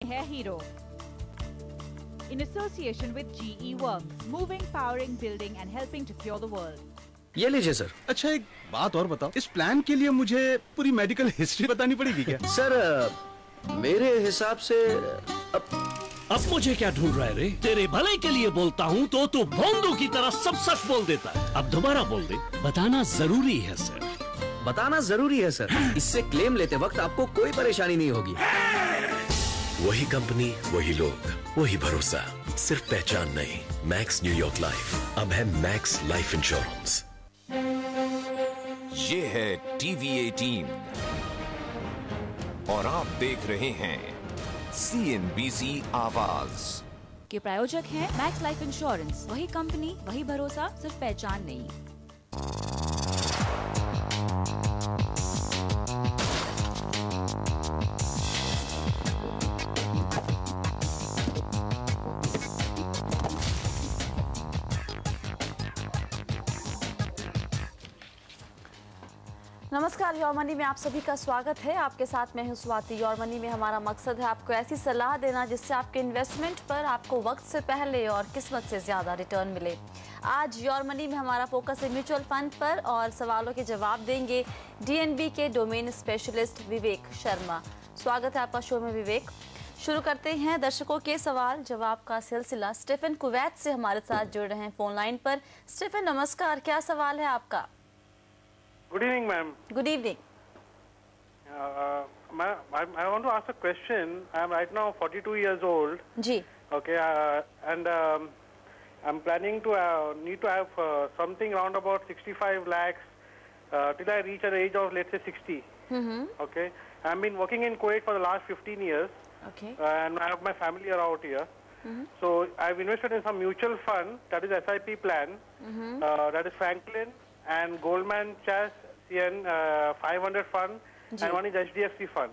है hero in association with GE Works, moving, powering, building and helping to cure the world. ये लीजिए sir. अच्छा एक बात और बताओ, इस प्लान के लिए मुझे पूरी मेडिकल हिस्ट्री बतानी पड़ेगी क्या? सर मेरे हिसाब से अब मुझे क्या ढूंढ रहा है रे? तेरे भले के लिए बोलता हूँ तो तू भोंदू की तरह सब सच बोल देता है। अब दोबारा बोल दे। बताना जरूरी है सर। बताना जरूरी है सर। इससे क्लेम लेते वक्त आपको कोई परेशानी नहीं होगी। वही कंपनी, वही लोग, वही भरोसा, सिर्फ पहचान नहीं। मैक्स न्यूयॉर्क लाइफ अब है मैक्स लाइफ इंश्योरेंस। ये है टीवी 18 और आप देख रहे हैं CNBC आवाज के प्रायोजक हैं मैक्स लाइफ इंश्योरेंस, वही कंपनी, वही भरोसा, सिर्फ पहचान नहीं। नमस्कार, योर मनी में आप सभी का स्वागत है। आपके साथ मैं हूं स्वाति। योर मनी में हमारा मकसद है आपको ऐसी सलाह देना जिससे आपके इन्वेस्टमेंट पर आपको वक्त से पहले और किस्मत से ज्यादा रिटर्न मिले। आज योर मनी में हमारा फोकस है म्यूचुअल फंड पर और सवालों के जवाब देंगे DNB के डोमेन स्पेशलिस्ट विवेक शर्मा। स्वागत है आपका शो में विवेक। शुरू करते हैं दर्शकों के सवाल जवाब का सिलसिला। स्टीफन कुवैत से हमारे साथ जुड़ रहे हैं फोन लाइन पर। स्टीफन नमस्कार, क्या सवाल है आपका? Good evening, ma'am. Good evening. I want to ask a question. I am right now 42 years old. जी. Okay, and I'm planning to need to have something around about 65 lakhs till I reach an age of, let's say, 60. Okay, I've been working in Kuwait for the last 15 years. Okay. And I have my family around here. So I've invested in some mutual fund, that is SIP plan, that is Franklin and Goldman Chase CN 500 fund, and one is HDFC fund.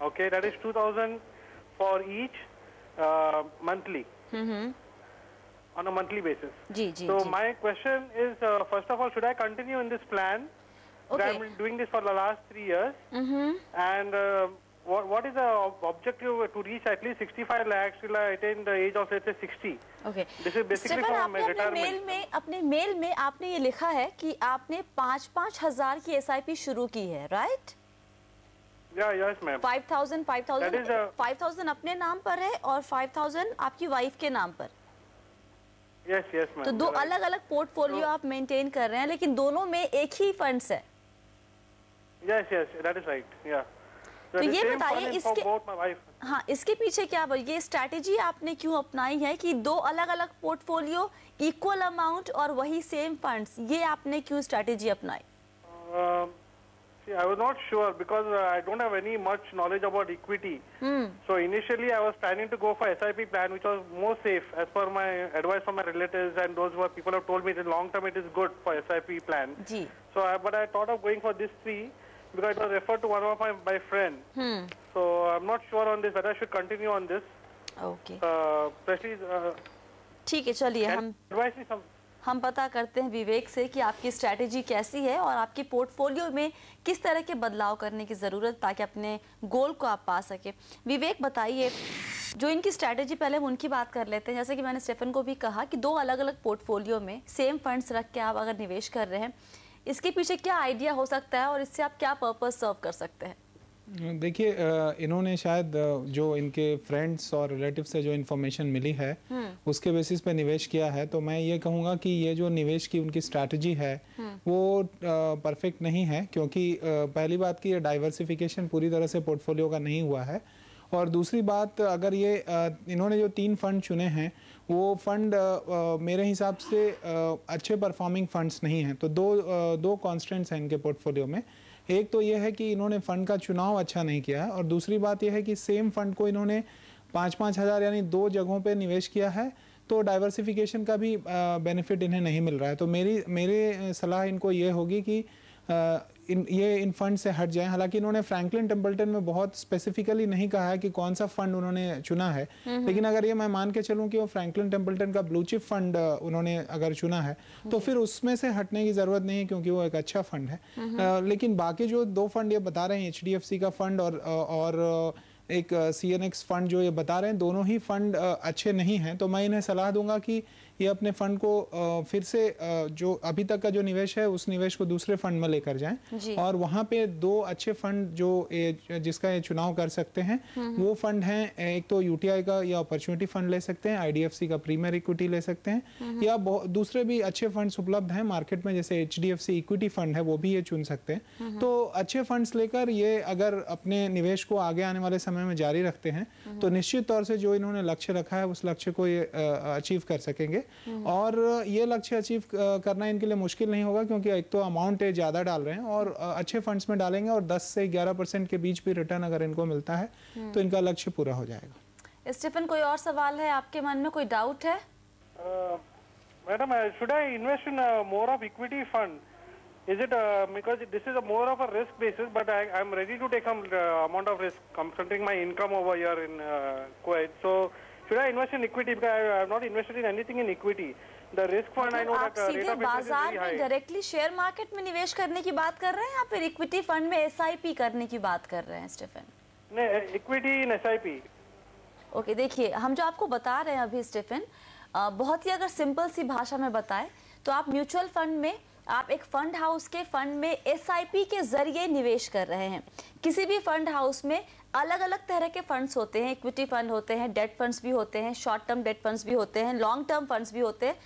Okay, that is 2,000 for each monthly, on a monthly basis. So my question is, first of all, should I continue in this plan? Okay. I'm doing this for the last 3 years. And what is the objective to reach at least 65 lakhs till I attain the age of, let's say, 60? Okay. This is basically for my retirement. अपने mail में आपने ये लिखा है कि आपने 5-5 हजार की SIP शुरू की है, राइट? Yes, ma'am. 5,000 अपने नाम पर है और 5,000 आपकी वाइफ के नाम पर। Yes, ma'am. तो दो अलग-अलग पोर्टफोलियो आप मेंटेन कर रहे हैं, लेकिन दोनों में एक ही फंड्स है। Yes, that is right. Yeah. तो ये बताइए इसके पीछे क्या ये स्ट्रैटेजी आपने क्यों अपनाई है कि दो अलग-अलग पोर्टफोलियो, इक्वल अमाउंट और वही सेम फंड्स, ये आपने क्यों स्ट्रैटेजी अपनाई? I was not sure because I don't have any much knowledge about equity. So initially I was planning to go for SIP plan, which was more safe as per my advice from my relatives, and those were people have told me in long term it is good for SIP plan. So but I thought of going for this three because it was referred to one of my friend. So I'm not sure on this whether I should continue on this. Okay. Especially. ठीक है, चलिए हम पता करते हैं विवेक से कि आपकी स्ट्रैटेजी कैसी है और आपके पोर्टफोलियो में किस तरह के बदलाव करने की ज़रूरत ताकि अपने गोल को आप पा सके। विवेक बताइए, जो इनकी स्ट्रैटेजी, पहले हम उनकी बात कर लेते हैं। जैसे कि मैंने स्टीफन को भी कहा कि दो अलग अलग पोर्टफोलियो में सेम फंड्स रख के आप अगर निवेश कर रहे हैं, इसके पीछे क्या आइडिया हो सकता है और इससे आप क्या पर्पस सर्व कर सकते हैं? देखिए, इन्होंने शायद जो इनके फ्रेंड्स और रिलेटिव से जो इन्फॉर्मेशन मिली है उसके बेसिस पे निवेश किया है। तो मैं ये कहूँगा कि ये जो निवेश की उनकी स्ट्रैटेजी है वो परफेक्ट नहीं है, क्योंकि पहली बात कि ये डाइवर्सिफिकेशन पूरी तरह से पोर्टफोलियो का नहीं हुआ है। और दूसरी बात, अगर ये इन्होंने जो 3 फंड चुने हैं वो फंड मेरे हिसाब से अच्छे परफॉर्मिंग फंड्स नहीं हैं। तो दो कॉन्स्टेंट्स हैं इनके पोर्टफोलियो में। एक तो ये है कि इन्होंने फंड का चुनाव अच्छा नहीं किया है, और दूसरी बात यह है कि सेम फंड को इन्होंने 5-5 हज़ार यानी 2 जगहों पे निवेश किया है, तो डाइवर्सिफिकेशन का भी बेनिफिट इन्हें नहीं मिल रहा है। तो मेरी सलाह इनको ये होगी कि इन फंड से हट जाएं। हालांकि इन्होंने फ्रैंकलिन टेम्पल्टन में बहुत स्पेसिफिकली नहीं कहा है कि कौन सा फंड उन्होंने चुना है, लेकिन अगर ये मैं मान के चलूं कि वो फ्रैंकलिन टेम्पल्टन का ब्लू चिप फंड उन्होंने अगर चुना है तो फिर उसमें से हटने की जरूरत नहीं है, क्योंकि वो एक अच्छा फंड है। लेकिन बाकी जो 2 फंड ये बता रहे हैं, HDFC का फंड और एक CNX फंड जो ये बता रहे हैं, दोनों ही फंड अच्छे नहीं हैं। तो मैं इन्हें सलाह दूंगा कि ये अपने फंड को फिर से जो अभी तक का जो निवेश है उस निवेश को दूसरे फंड में लेकर जाएं और वहाँ पे 2 अच्छे फंड जो जिसका ये चुनाव कर सकते हैं वो फंड हैं, एक तो UTI का या अपॉर्चुनिटी फंड ले सकते हैं, IDFC का प्रीमियर इक्विटी ले सकते हैं, या दूसरे भी अच्छे फंड्स उपलब्ध हैं मार्केट में, जैसे HDFC इक्विटी फंड है वो भी ये चुन सकते हैं। तो अच्छे फंड्स लेकर ये अगर अपने निवेश को आगे आने वाले समय में जारी रखते हैं तो निश्चित तौर से जो इन्होंने लक्ष्य रखा है उस लक्ष्य को ये अचीव कर सकेंगे। और ये लक्ष्य अचीव करना इनके लिए मुश्किल नहीं होगा, क्योंकि एक तो अमाउंट ज़्यादा डाल रहे हैं और अच्छे फंड्स में डालेंगे और 10 से 11% के बीच भी रिटर्न अगर इनको मिलता है तो इनका लक्ष्य पूरा हो जाएगा। स्टीफन, कोई और सवाल है आपके मन में, कोई डाउट है? Madam, should I invest in more of equity fund? Is it because this is a more of a risk basis, but I am ready to take some amount of risk considering my income over here in Kuwait. So should I invest in equity? Because I have not invested in anything in equity. The risk fund, I know that rate of interest is very बाजार high. में directly share market में निवेश करने की बात कर रहे हैं या फिर इक्विटी फंड में SIP करने की बात कर रहे हैं स्टीफन? नहीं, इक्विटी इन SIP. ओके, देखिए हम जो आपको बता रहे हैं अभी स्टीफन, बहुत ही अगर सिंपल सी भाषा में बताएं तो आप म्यूचुअल फंड में, आप एक फंड हाउस के फंड में SIP के जरिए निवेश कर रहे हैं। किसी भी फंड हाउस में अलग अलग तरह के फंड्स होते हैं, इक्विटी फंड होते हैं, डेट फंड्स भी होते हैं, शॉर्ट टर्म डेट फंड्स भी होते हैं, लॉन्ग टर्म फंड्स भी होते हैं।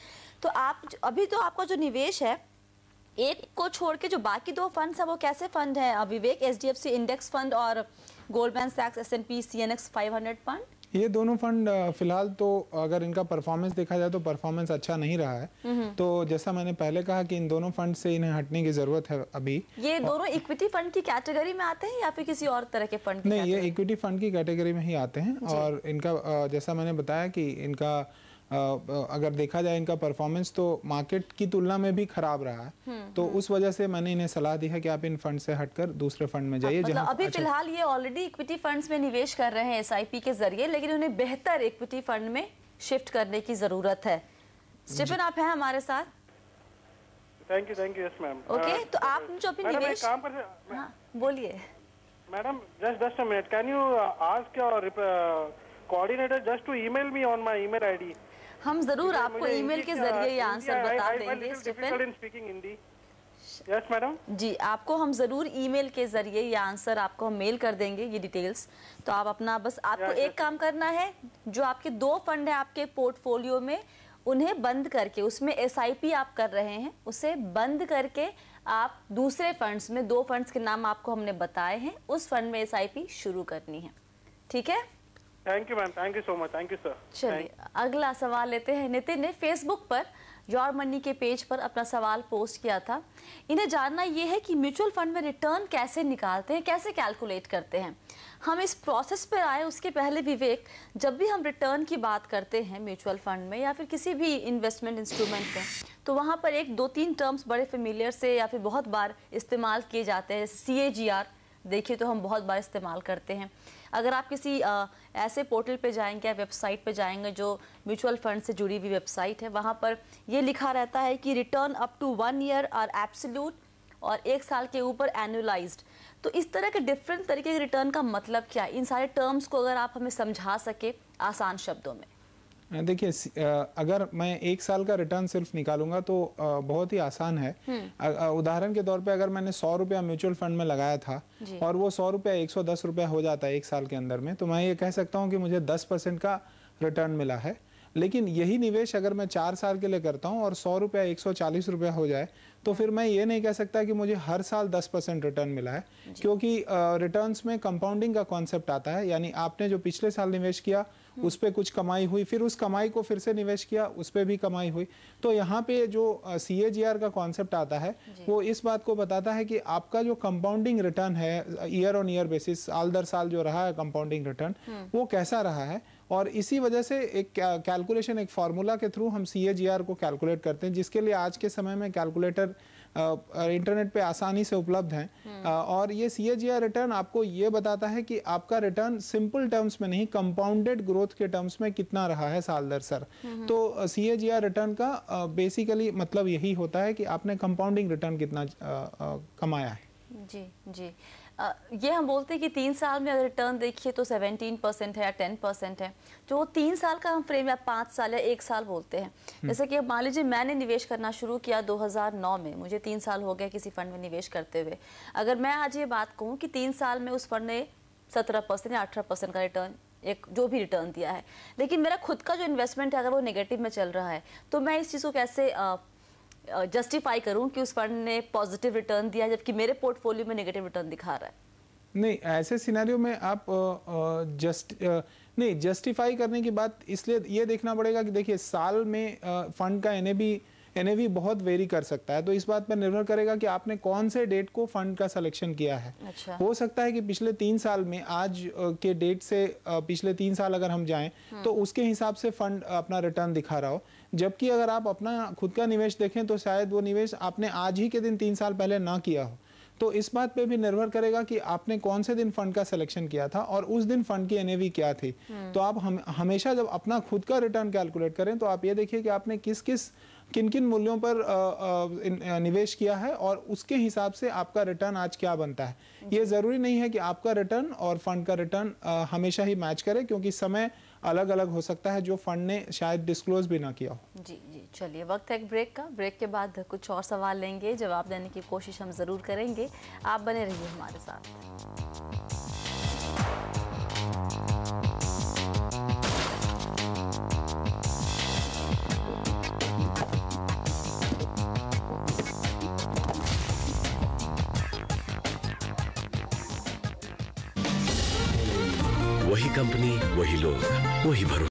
तो आप अभी तो आपका जो निवेश है, एक को छोड़ के जो बाकी 2 फंड्स है वो कैसे फंड है विवेक? HDFC इंडेक्स फंड और गोल्डमैन सैक्स S&P CNX 500 फंड। ये दोनों फंड फिलहाल तो अगर इनका परफॉर्मेंस देखा जाए तो परफॉर्मेंस अच्छा नहीं रहा है। तो जैसा मैंने पहले कहा कि इन दोनों फंड से इन्हें हटने की जरूरत है अभी। ये दोनों इक्विटी फंड की कैटेगरी में आते हैं या फिर किसी और तरह के फंड? नहीं, ये इक्विटी फंड की कैटेगरी में ही आते हैं। और इनका जैसा मैंने बताया कि इनका अगर देखा जाए इनका परफॉर्मेंस तो मार्केट की तुलना में भी खराब रहा है। तो उस वजह से मैंने इन्हें सलाह दी है कि आप इन फंड से हटकर दूसरे फंड में जाइए। मतलब अभी फिलहाल ये ऑलरेडी इक्विटी फंड्स में निवेश कर रहे हैं SIP के जरिए, लेकिन उन्हें बेहतर इक्विटी फंड में शिफ्ट करने की जरूरत है। स्टीफन, आप हैं हमारे साथ? Thank you, yes ma'am. Okay, तो आप जो अभी निवेश, हाँ बोलिए madam. Just a minute, can you ask your coordinator just to email me on my email ID? हम जरूर आपको ईमेल के जरिए ये आंसर बता देंगे स्टीफन। यस मैडम जी, आपको हम जरूर ईमेल के जरिए ये आंसर आपको हम मेल कर देंगे, ये डिटेल्स। तो आप अपना बस आपको एक काम करना है, जो आपके 2 फंड है आपके पोर्टफोलियो में उन्हें बंद करके, उसमें SIP आप कर रहे हैं, उसे बंद करके आप दूसरे फंड्स में 2 फंड्स के नाम आपको हमने बताए हैं, उस फंड में SIP शुरू करनी है। ठीक है? Thank you ma'am, thank you so much, thank you sir. चलिए अगला सवाल लेते हैं। नितिन ने फेसबुक पर योर मनी के पेज पर अपना सवाल पोस्ट किया था। इन्हें जानना ये है कि म्यूचुअल फंड में रिटर्न कैसे निकालते हैं, कैसे कैलकुलेट करते हैं। हम इस प्रोसेस पर आए उसके पहले विवेक, जब भी हम रिटर्न की बात करते हैं म्यूचुअल फंड में या फिर किसी भी इन्वेस्टमेंट इंस्ट्रूमेंट में, तो वहाँ पर 1-2-3 टर्म्स बड़े फेमिलियर से या फिर बहुत बार इस्तेमाल किए जाते हैं। जैसे CAGR देखिए तो हम बहुत बार इस्तेमाल करते हैं। अगर आप किसी ऐसे पोर्टल पे जाएंगे या वेबसाइट पे जाएंगे जो म्यूचुअल फंड से जुड़ी हुई वेबसाइट है, वहाँ पर ये लिखा रहता है कि return up to 1 year are absolute और 1 साल के ऊपर एनुअलाइज्ड। तो इस तरह के डिफरेंट तरीके के रिटर्न का मतलब क्या है? इन सारे टर्म्स को अगर आप हमें समझा सके आसान शब्दों में। देखिए, अगर मैं 1 साल का रिटर्न सिर्फ निकालूंगा तो बहुत ही आसान है। उदाहरण के तौर पे अगर मैंने 100 रुपया म्यूचुअल फंड में लगाया था और वो 100 रुपया 110 रुपया हो जाता है 1 साल के अंदर में, तो मैं ये कह सकता हूँ कि मुझे 10% का रिटर्न मिला है। लेकिन यही निवेश अगर मैं 4 साल के लिए करता हूँ और 100 रुपया 140 रुपया हो जाए, तो फिर मैं ये नहीं कह सकता कि मुझे हर साल 10% रिटर्न मिला है, क्योंकि रिटर्न्स में कंपाउंडिंग का कॉन्सेप्ट आता है। यानी आपने जो पिछले साल निवेश किया उस पे कुछ कमाई हुई, फिर उस कमाई को फिर से निवेश किया, उस पे भी कमाई हुई। तो यहाँ पे जो CAGR का कॉन्सेप्ट आता है वो इस बात को बताता है कि आपका जो कंपाउंडिंग रिटर्न है ईयर ऑन ईयर बेसिस, साल दर साल जो रहा है कंपाउंडिंग रिटर्न, वो कैसा रहा है। और इसी वजह से एक कैलकुलेशन, एक फार्मूला के थ्रू हम CAGR को कैलकुलेट करते हैं, जिसके लिए आज के समय में कैलकुलेटर इंटरनेट पे आसानी से उपलब्ध हैं। और ये CAGR रिटर्न आपको ये बताता है कि आपका रिटर्न सिंपल टर्म्स में नहीं, कंपाउंडेड ग्रोथ के टर्म्स में कितना रहा है साल दर साल। तो CAGR रिटर्न का बेसिकली मतलब यही होता है कि आपने कंपाउंडिंग रिटर्न कितना कमाया है। जी जी, ये हम बोलते हैं कि 3 साल में अगर रिटर्न देखिए तो 17% है या 10% है। जो 3 साल का हम फ्रेम या 5 साल या 1 साल बोलते हैं, जैसे कि अब मान लीजिए मैंने निवेश करना शुरू किया 2009 में, मुझे 3 साल हो गए किसी फंड में निवेश करते हुए। अगर मैं आज ये बात कहूँ कि 3 साल में उस फंड ने 17% या 18% का रिटर्न, एक जो भी रिटर्न दिया है, लेकिन मेरा खुद का जो इन्वेस्टमेंट है अगर वो नेगेटिव में चल रहा है, तो मैं इस चीज़ को कैसे जस्टिफाई करूं कि उस फंड ने पॉजिटिव रिटर्न दिया जबकि मेरे पोर्टफोलियो में नेगेटिव रिटर्न दिखा रहा है? नहीं, ऐसे सिनेरियो में आप नहीं, जस्टिफाई करने की बात इसलिए ये देखना पड़ेगा कि देखिए साल में फंड का एनएवी बहुत वेरी कर सकता है, तो इस बात पर निर्भर करेगा कि आपने कौन से डेट को फंड का सिलेक्शन किया है। अच्छा। हो सकता है कि पिछले 3 साल में आज के डेट से पिछले 3 साल अगर हम जाएं तो उसके हिसाब से फंड अपना रिटर्न दिखा रहा हो, जबकि अगर आप अपना खुद का निवेश देखें तो शायद वो निवेश आपने आज ही के दिन 3 साल पहले ना किया हो। तो इस बात पे भी निर्भर करेगा कि आपने कौन से दिन फंड का सिलेक्शन किया था और उस दिन फंड की एनएवी क्या थी। तो आप हमेशा जब अपना खुद का रिटर्न कैलकुलेट करें तो आप ये देखिए कि आपने किन किन मूल्यों पर निवेश किया है और उसके हिसाब से आपका रिटर्न आज क्या बनता है। ये ज़रूरी नहीं है कि आपका रिटर्न और फंड का रिटर्न हमेशा ही मैच करे, क्योंकि समय अलग अलग हो सकता है जो फंड ने शायद डिस्क्लोज भी ना किया हो। जी जी, चलिए वक्त है एक ब्रेक का। ब्रेक के बाद कुछ और सवाल लेंगे, जवाब देने की कोशिश हम ज़रूर करेंगे। आप बने रहिए हमारे साथ। वही कंपनी, वही लोग, वही भरोसा।